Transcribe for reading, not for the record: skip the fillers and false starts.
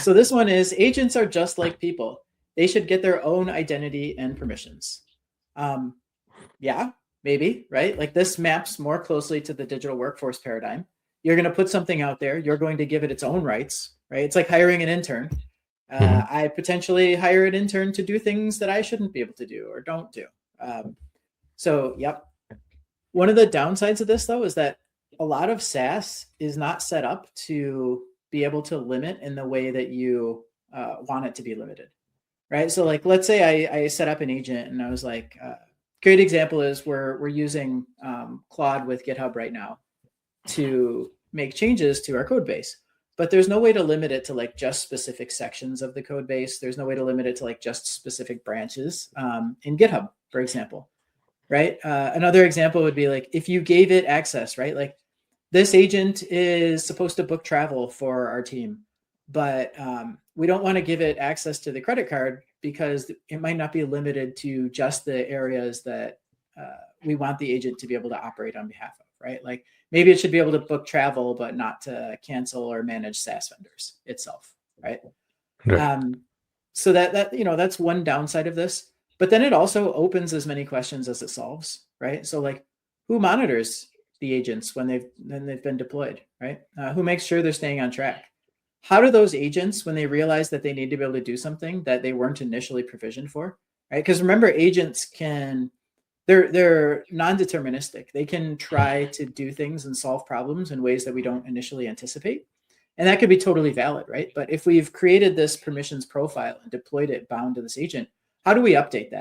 So this one is agents are just like people. They should get their own identity and permissions. Yeah, maybe, right? Like this maps more closely to the digital workforce paradigm. You're going to put something out there. You're going to give it its own rights, right? It's like hiring an intern. Mhm. I potentially hire an intern to do things that I shouldn't be able to do or don't do. So, yep. One of the downsides of this, though, is that a lot of SaaS is not set up to be able to limit in the way that you want it to be limited, right? So, like, let's say I set up an agent and I was like, great example is we're using Claude with GitHub right now to make changes to our code base. But there's no way to limit it to like just specific sections of the code base. There's no way to limit it to like just specific branches in GitHub, for example, right? Another example would be like if you gave it access, right? Like this agent is supposed to book travel for our team, but we don't want to give it access to the credit card because it might not be limited to just the areas that we want the agent to be able to operate on behalf of, right? Like maybe it should be able to book travel, but not to cancel or manage SaaS vendors itself, right? Right. So that that's one downside of this. But then it also opens as many questions as it solves, right? So like, who monitors the agents when they've been deployed, right? Who makes sure they're staying on track? How do those agents, when they realize that they need to be able to do something that they weren't initially provisioned for, right? Because remember, agents they're non-deterministic. They can try to do things and solve problems in ways that we don't initially anticipate. And that could be totally valid, right? But if we've created this permissions profile and deployed it bound to this agent, how do we update that?